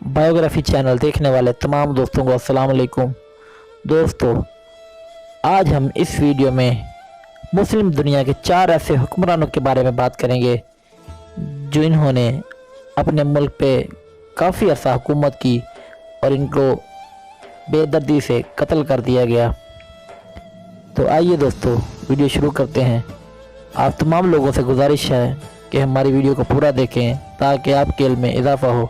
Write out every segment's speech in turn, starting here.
Biography channel देखने वाले तमाम दोस्तों को अस्सलाम वालेकुम। दोस्तों, आज हम इस वीडियो में मुस्लिम दुनिया के 4 ऐसे हुक्मरानों के बारे में बात करेंगे जो इन्होंने अपने मुल्क पे काफ़ी अरसा हुकूमत की और इनको बेदर्दी से कत्ल कर दिया गया। तो आइए दोस्तों, वीडियो शुरू करते हैं। आप तमाम लोगों से गुजारिश है कि हमारी वीडियो को पूरा देखें ताकि आपके इल्म में इजाफ़ा हो।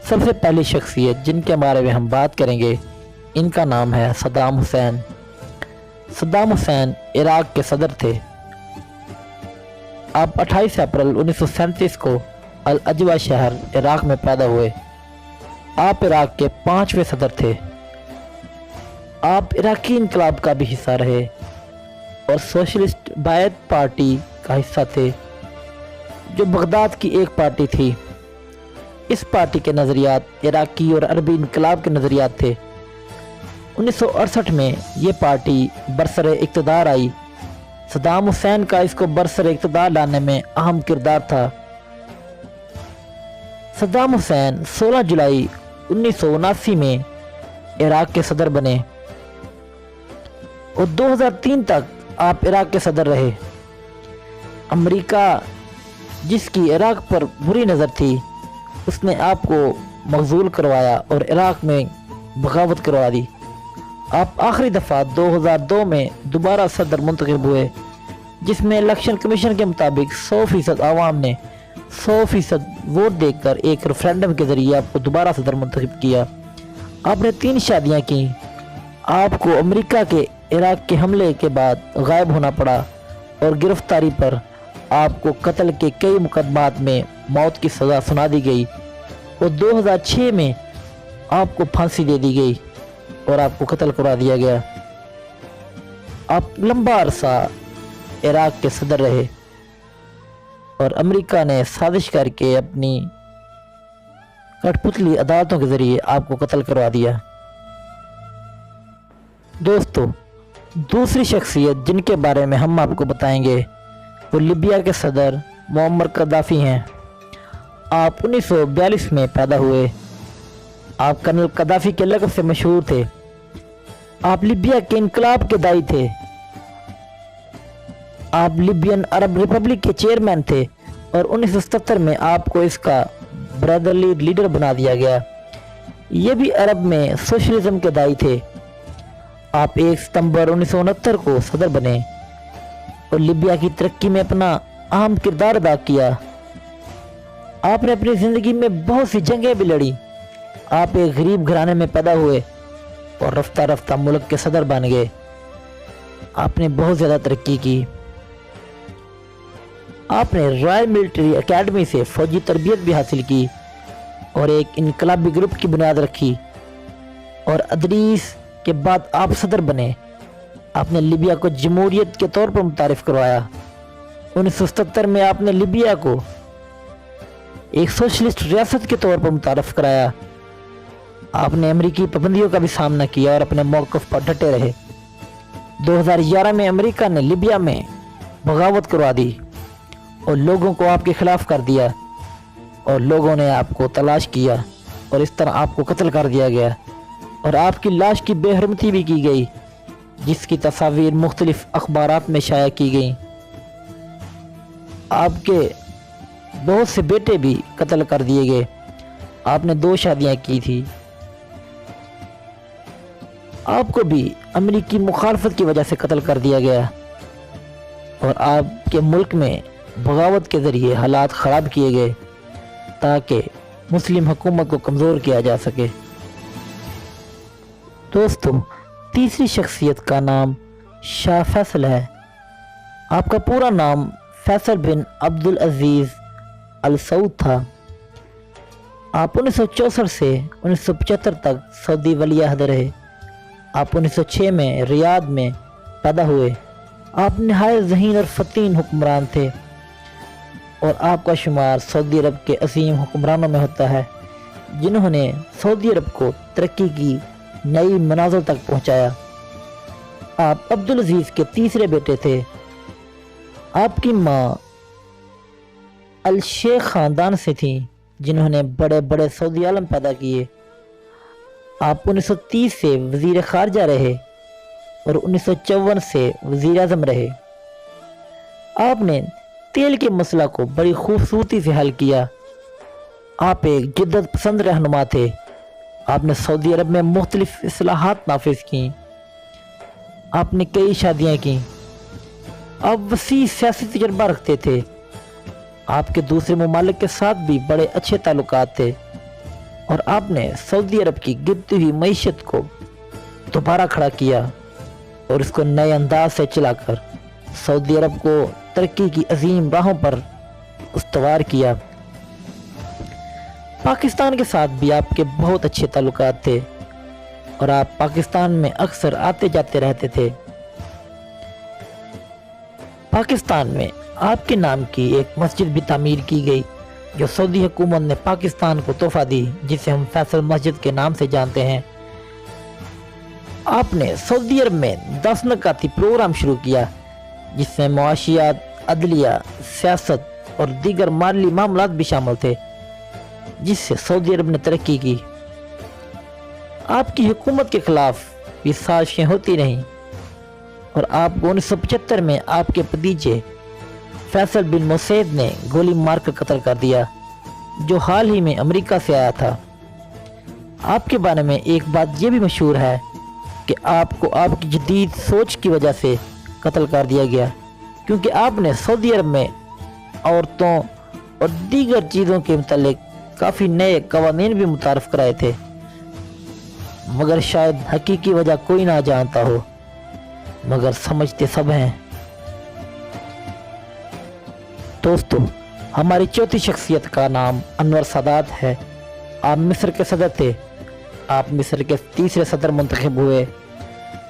सबसे पहली शख्सियत जिनके बारे में हम बात करेंगे, इनका नाम है सद्दाम हुसैन। सद्दाम हुसैन इराक़ के सदर थे। आप 28 अप्रैल 1937 को अल अजवा शहर इराक़ में पैदा हुए। आप इराक़ के 5वें सदर थे। आप इराक़ी इनकलाब का भी हिस्सा रहे और सोशलिस्ट बायत पार्टी का हिस्सा थे, जो बगदाद की एक पार्टी थी। इस पार्टी के नज़रियात इराक़ी और अरबी इनकलाब के नज़रियात थे। 1968 में ये पार्टी बरसरे इक़्तिदार आई। सद्दाम हुसैन का इसको बरसरे इक़्तिदार लाने में अहम किरदार था। सद्दाम हुसैन 16 जुलाई 1979 में इराक़ के सदर बने और 2003 तक आप इराक़ के सदर रहे। अमेरिका, जिसकी इराक़ पर बुरी नज़र थी, उसने आपको मखजूल करवाया और इराक़ में बगावत करवा दी। आप आखिरी दफ़ा 2002 में दोबारा सदर मुंतखब हुए, जिसमें इलेक्शन कमीशन के मुताबिक 100% आवाम ने 100% वोट देकर एक रेफरेंडम के ज़रिए आपको दोबारा सदर मुंतखब किया। आपने 3 शादियां की। आपको अमेरिका के इराक़ के हमले के बाद गायब होना पड़ा और गिरफ्तारी पर आपको कत्ल के कई मुकदमात में मौत की सज़ा सुना दी गई और 2006 में आपको फांसी दे दी गई और आपको कत्ल करवा दिया गया। आप लंबा अरसा इराक़ के सदर रहे और अमेरिका ने साजिश करके अपनी कठपुतली अदालतों के ज़रिए आपको कत्ल करवा दिया। दोस्तों, दूसरी शख्सियत जिनके बारे में हम आपको बताएंगे वो लीबिया के सदर मुअम्मर कद्दाफ़ी हैं। आप 1942 में पैदा हुए। आप कर्नल कद्दाफ़ी के लक़ब से मशहूर थे। आप लीबिया के इनकलाब के दाई थे। आप लीबियन अरब रिपब्लिक के चेयरमैन थे और 1977 में आपको इसका ब्रदरली लीडर बना दिया गया। ये भी अरब में सोशलिज्म के दाई थे। आप 1 सितंबर 1969 को सदर बने और लीबिया की तरक्की में अपना अहम किरदार अदा किया। आपने अपनी ज़िंदगी में बहुत सी जंगें भी लड़ी। आप एक गरीब घराने में पैदा हुए और रफ्ता रफ्ता मुल्क के सदर बन गए। आपने बहुत ज़्यादा तरक्की की। आपने रॉयल मिलिट्री एकेडमी से फ़ौजी तरबियत भी हासिल की और एक इनकलाबी ग्रुप की बुनियाद रखी और अदरीस के बाद आप सदर बने। आपने लीबिया को जमहूरियत के तौर पर मुतारिफ करवाया। 1977 में आपने लीबिया को एक सोशलिस्ट रियासत के तौर पर मुतारफ़ कराया। आपने अमेरिकी पाबंदियों का भी सामना किया और अपने मौक़िफ़ पर डटे रहे। 2011 में अमेरिका ने लीबिया में बगावत करवा दी और लोगों को आपके ख़िलाफ़ कर दिया और लोगों ने आपको तलाश किया और इस तरह आपको कत्ल कर दिया गया और आपकी लाश की बेहरमती भी की गई, जिसकी तस्वीर मुख्तलिफ़ अखबारात में शाया की गई। आपके बहुत से बेटे भी कत्ल कर दिए गए। आपने 2 शादियां की थी। आपको भी अमेरिकी मुखालफत की वजह से कत्ल कर दिया गया और आपके मुल्क में बगावत के ज़रिए हालात ख़राब किए गए ताकि मुस्लिम हुकूमत को कमज़ोर किया जा सके। दोस्तों, तीसरी शख्सियत का नाम शाह फैसल है। आपका पूरा नाम फैसल बिन अब्दुल अजीज़ अल सऊद था। आप 1964 से 1975 तक सऊदी वलीअहद रहे। आप 1906 में रियाद में पैदा हुए। आप नहायत ज़हीन और फ़तीन हुक्मरान थे और आपका शुमार सऊदी अरब के अजीम हुक्मरानों में होता है, जिन्होंने सऊदी अरब को तरक्की की नई मनाज़िल तक पहुँचाया। आप अब्दुल अजीज़ के तीसरे बेटे थे। आपकी माँ अल शेख ख़ानदान से थी جنہوں نے بڑے بڑے سعودی عالم پیدا کیے۔ آپ 1930 سے وزیر خارجہ رہے اور 1954 سے وزیر اعظم رہے۔ آپ نے تیل کے مسئلہ کو بڑی خوبصورتی سے حل کیا۔ آپ ایک جدت پسند رہنما تھے۔ آپ نے سعودی عرب میں مختلف اصلاحات نافذ کیں۔ آپ نے کئی شادیاں کیں۔ آپ وسیع سیاسی تجربہ رکھتے تھے۔ آپ کے دوسرے ممالک کے ساتھ بھی بڑے اچھے تعلقات تھے اور آپ نے سعودی عرب کی گرتی ہوئی معیشت کو دوبارہ کھڑا کیا اور اس کو نئے انداز سے چلا کر سعودی عرب کو ترقی کی عظیم راہوں پر استوار کیا۔ پاکستان کے ساتھ بھی آپ کے بہت اچھے تعلقات تھے اور آپ پاکستان میں اکثر آتے جاتے رہتے تھے۔ پاکستان میں آپ کے نام کی ایک مسجد بھی تعمیر کی گئی جو سعودی حکومت نے پاکستان کو تحفہ دی، جسے ہم فیصل مسجد کے نام سے جانتے ہیں۔ آپ نے سعودی عرب میں 10 نکاتی پروگرام شروع کیا جس میں معاشیات، عدلیہ، سیاست اور دیگر مالی معاملات بھی شامل تھے، جس سے سعودی عرب نے ترقی کی۔ آپ کی حکومت کے خلاف بھی سازشیں ہوتی رہیں اور آپ کو 1975 میں آپ کے بھتیجے فیصل بن مسعود نے گولی مار کر قتل کر دیا، جو حال ہی میں امریکہ سے آیا تھا۔ آپ کے بارے میں ایک بات یہ بھی مشہور ہے کہ آپ کو آپ کی جدید سوچ کی وجہ سے قتل کر دیا گیا، کیونکہ آپ نے سعودی عرب میں عورتوں اور دیگر چیزوں کے متعلق کافی نئے قوانین بھی متعارف کرائے تھے، مگر شاید حقیقی وجہ کوئی نہ جانتا ہو، مگر سمجھتے سب ہیں۔ دوستو، ہماری چوتھی شخصیت کا نام انور سادات ہے۔ آپ مصر کے صدر تھے۔ آپ مصر کے تیسرے صدر منتخب ہوئے۔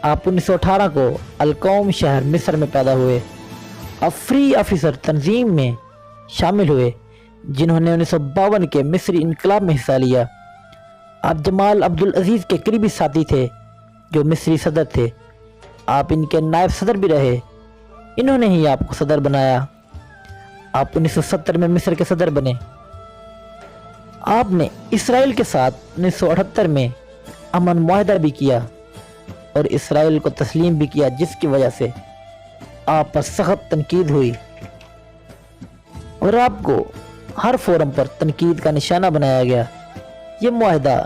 آپ 1918 کو القوم شہر مصر میں پیدا ہوئے۔ آپ فری آفیسر تنظیم میں شامل ہوئے جنہوں نے 1952 کے مصری انقلاب میں حصہ لیا۔ آپ جمال عبد العزیز کے قریبی ساتھی تھے جو مصری صدر تھے۔ آپ ان کے نائب صدر بھی رہے۔ انہوں نے ہی آپ کو صدر بنایا۔ آپ 1970 میں مصر کے صدر بنے۔ آپ نے اسرائیل کے ساتھ 1978 میں امن معاہدہ بھی کیا اور اسرائیل کو تسلیم بھی کیا، جس کی وجہ سے آپ پر سخت تنقید ہوئی اور آپ کو ہر فورم پر تنقید کا نشانہ بنایا گیا۔ یہ معاہدہ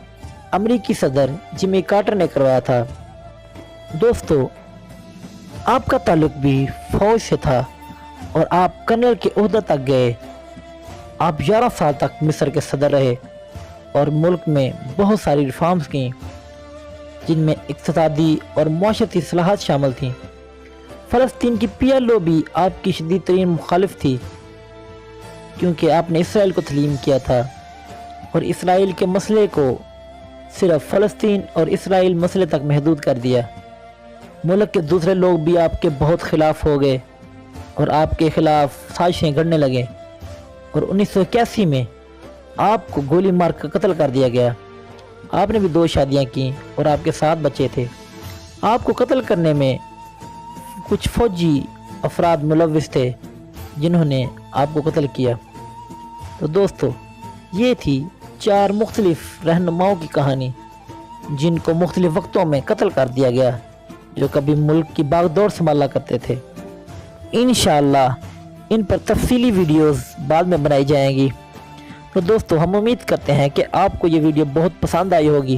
امریکی صدر جمی کارٹر نے کروایا تھا۔ دوستو، آپ کا تعلق بھی فوج سے تھا اور آپ کرنل کے عہدہ تک گئے۔ آپ 11 سال تک مصر کے صدر رہے اور ملک میں بہت ساری ریفارمز کیں، جن میں اقتصادی اور معاشرتی اصلاحات شامل تھیں۔ فلسطین کی PLO بھی آپ کی شدید ترین مخالف تھی، کیونکہ آپ نے اسرائیل کو تسلیم کیا تھا اور اسرائیل کے مسئلے کو صرف فلسطین اور اسرائیل مسئلے تک محدود کر دیا۔ ملک کے دوسرے لوگ بھی آپ کے بہت خلاف ہو گئے اور آپ کے خلاف سازشیں گھڑنے لگے اور 1981 میں آپ کو گولی مار کر قتل کر دیا گیا۔ آپ نے بھی 2 شادیاں کیں اور آپ کے 7 بچے تھے۔ آپ کو قتل کرنے میں کچھ فوجی افراد ملوث تھے جنہوں نے آپ کو قتل کیا۔ تو دوستو، یہ تھی 4 مختلف رہنماؤں کی کہانی جن کو مختلف وقتوں میں قتل کر دیا گیا، جو کبھی ملک کی باغ دوڑ سنبھالا کرتے تھے۔ انشاءاللہ ان پر تفصیلی ویڈیوز بعد میں بنائی جائیں گی۔ تو دوستو، ہم امید کرتے ہیں کہ آپ کو یہ ویڈیو بہت پسند آئی ہوگی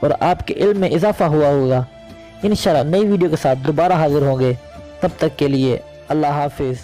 اور آپ کے علم میں اضافہ ہوا ہوگا۔ انشاءاللہ نئی ویڈیو کے ساتھ دوبارہ حاضر ہوں گے۔ تب تک کے لیے اللہ حافظ۔